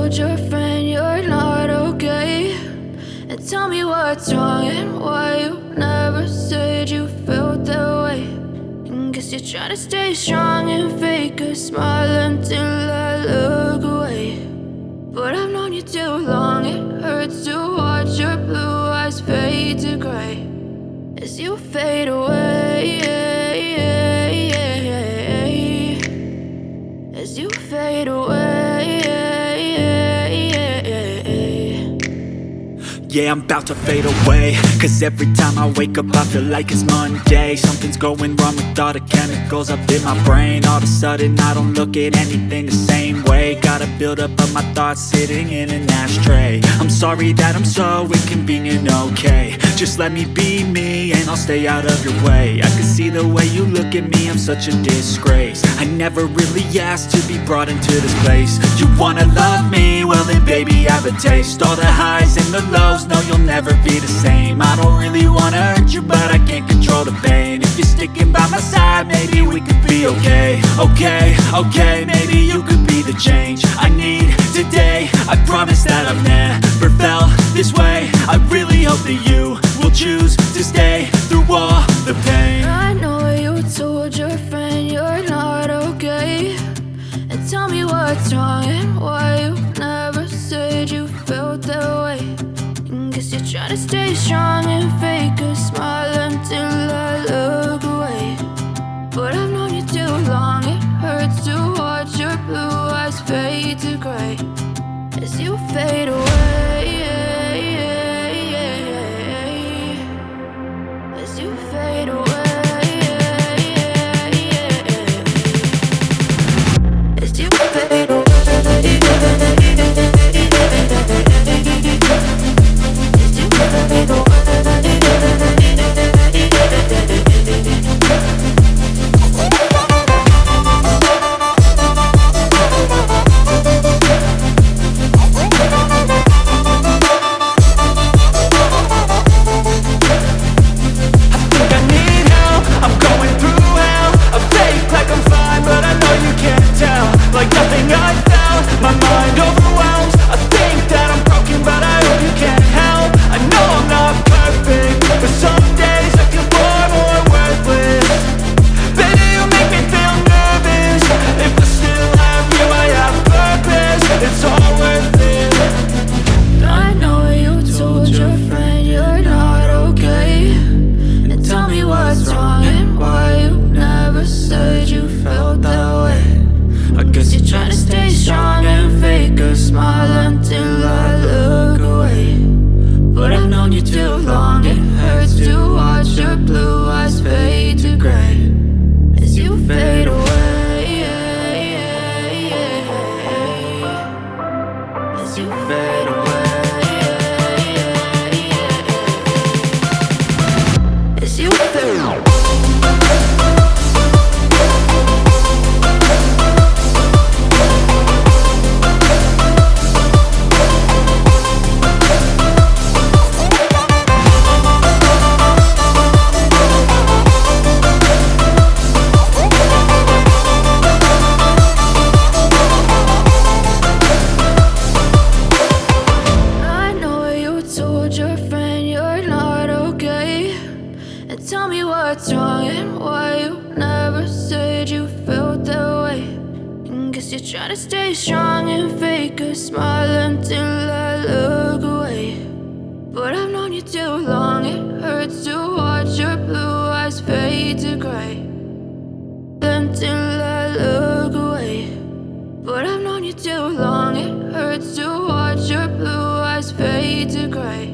told your friend you're not okay? And tell me what's wrong and why you never said you felt that way. And guess you're trying to stay strong and fake a smile until I look away. But I've known you too long, it hurts to watch your blue eyes fade to gray as you fade away, as you fade away. Yeah, I'm about to fade away, cause every time I wake up I feel like it's Monday. Something's going wrong with all the chemicals up in my brain. All of a sudden I don't look at anything the same way. Got a buildup of my thoughts sitting in an ashtray. I'm sorry that I'm so inconvenient, okay? Just let me be me and I'll stay out of your way. I can see the way you look at me, I'm such a disgrace. I never really asked to be brought into this place. You wanna love me? Well then baby, have a taste. All the highs and the lows, no, you'll never be the same. I don't really wanna hurt you, but I can't control the pain. If you're sticking by my side, maybe we could be okay. Okay, maybe you could be the change I need today. I promise that I've never felt this way. I really hope that you will choose to stay through all the pain. I know you told your friend you're not okay. And tell me what's wrong and why you never said you felt that way. Guess you're trying to stay strong and fake a smile until I look away. But I've known you too long, it hurts to watch your blue eyes fade to gray as you fade away, as you fade away, as you fade away. Tell me what's wrong and why you never said you felt that way. And guess you're trying to stay strong and fake a smile until I look away. But I've known you too long, it hurts to watch your blue eyes fade to gray until I look away. But I've known you too long, it hurts to watch your blue eyes fade to gray.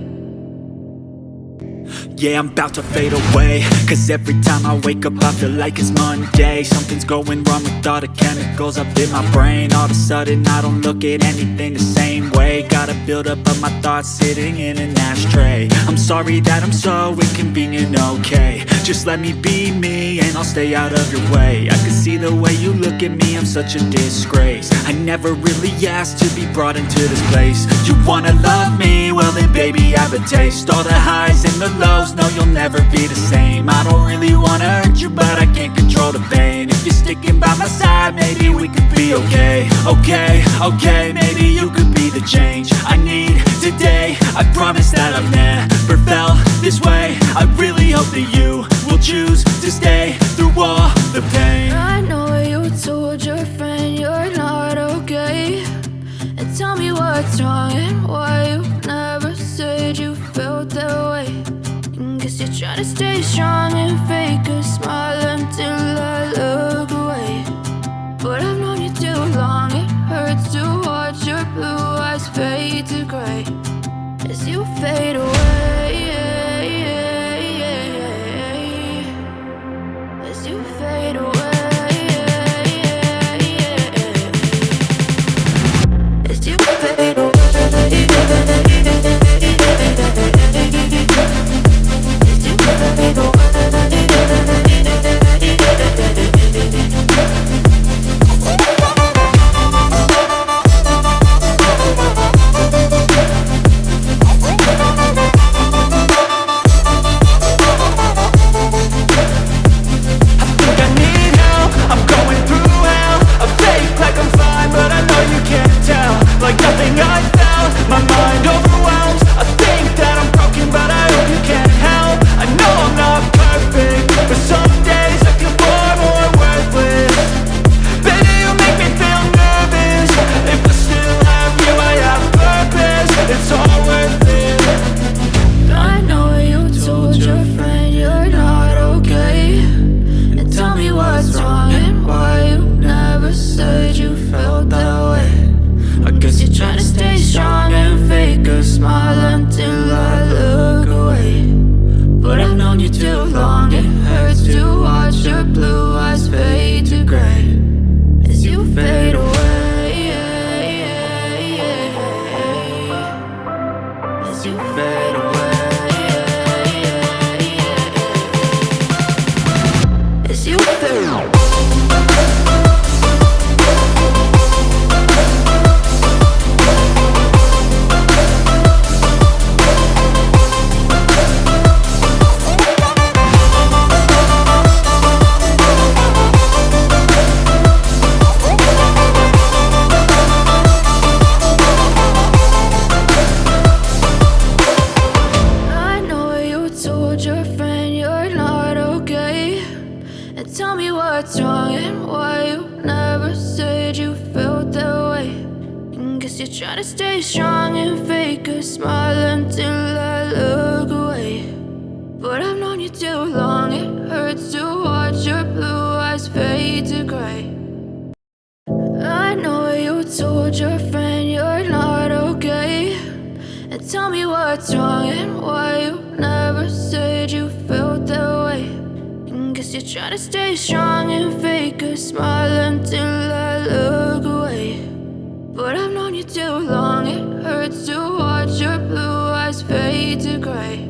Yeah, I'm about to fade away, cause every time I wake up I feel like it's Monday. Something's going wrong with all the chemicals up in my brain. All of a sudden I don't look at anything the same way. Got a buildup of my thoughts sitting in an ashtray. I'm sorry that I'm so inconvenient, okay? Just let me be me and I'll stay out of your way. I can see the way you look at me, I'm such a disgrace. I never really asked to be brought into this place. You wanna love me? Well then baby, have a taste. All the highs and the lows, no, you'll never be the same. I don't really wanna hurt you, but I can't control the pain. If you're sticking by my side, maybe we could be okay. Okay, maybe you could be change I need today. I promise that I've never felt this way. I really hope that you will choose to stay through all the pain. I know you told your friend you're not okay, and tell me what's wrong and why you never said you felt that way. And guess you're trying to stay strong and fake a smile until I look away. But I've known you too long, it hurts to watch your blue eyes fade to gray as you fade away. As you fade away. As you fade away. As you fade away. Like nothing I found, my mind overwhelms. I think that I'm broken, but I hope you can't help. I know I'm not perfect, but some days I feel far more worthless. Baby, you make me feel nervous. If I still have you, I have purpose. It's all worth it. I know you told your friend you're not okay, and tell me what's wrong and why you never said you felt that way. I guess you're trying to stay strong and fake a smile until I look away. But I've known you too long, it hurts to watch your blue eyes fade to gray as you fade away. As you fade away. As you fade away. Tell me what's wrong and why you never said you felt that way. And guess you're trying to stay strong and fake a smile until I look away. But I've known you too long, it hurts to watch your blue eyes fade to gray. I know you told your friend you're not okay, and tell me what's wrong and why you never said you felt that way. Guess you're trying to stay strong and fake a smile until I look away. But I've known you too long, it hurts to watch your blue eyes fade to gray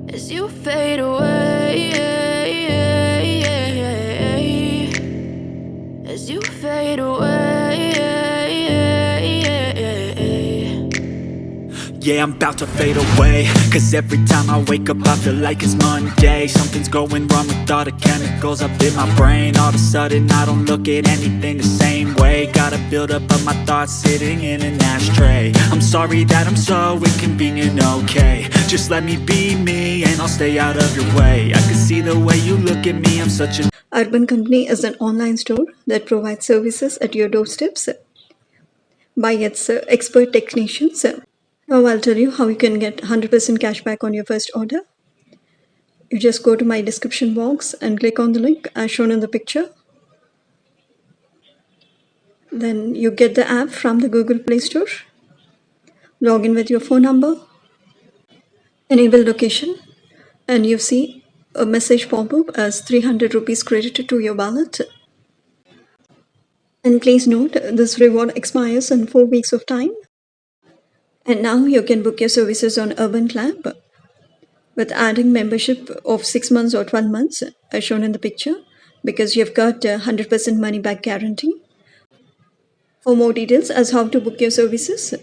as you fade away. As you fade away. Yeah, I'm about to fade away, cause every time I wake up I feel like it's Monday. Something's going wrong with all the chemicals up in my brain. All of a sudden I don't look at anything the same way. Got a buildup of my thoughts sitting in an ashtray. I'm sorry that I'm so inconvenient, okay. Just let me be me and I'll stay out of your way. I can see the way you look at me, I'm such a... Urban Company is an online store that provides services at your doorsteps by its expert technicians. Now I'll tell you how you can get 100% cashback on your first order. You just go to my description box and click on the link as shown in the picture. Then you get the app from the Google Play Store. Log in with your phone number. Enable location. And you see a message pop up as 300 rupees credited to your wallet. And please note, this reward expires in 4 weeks of time. And now you can book your services on urbanclap with adding membership of 6 months or 12 months as shown in the picture, because you've got a 100% money back guarantee. For more details as how to book your services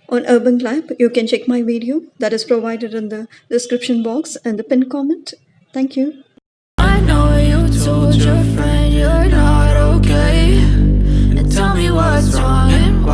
on urbanclap, you can check my video that is provided in the description box and the pinned comment. Thank you. I know you told your friend you're not okay, and tell me what's wrong and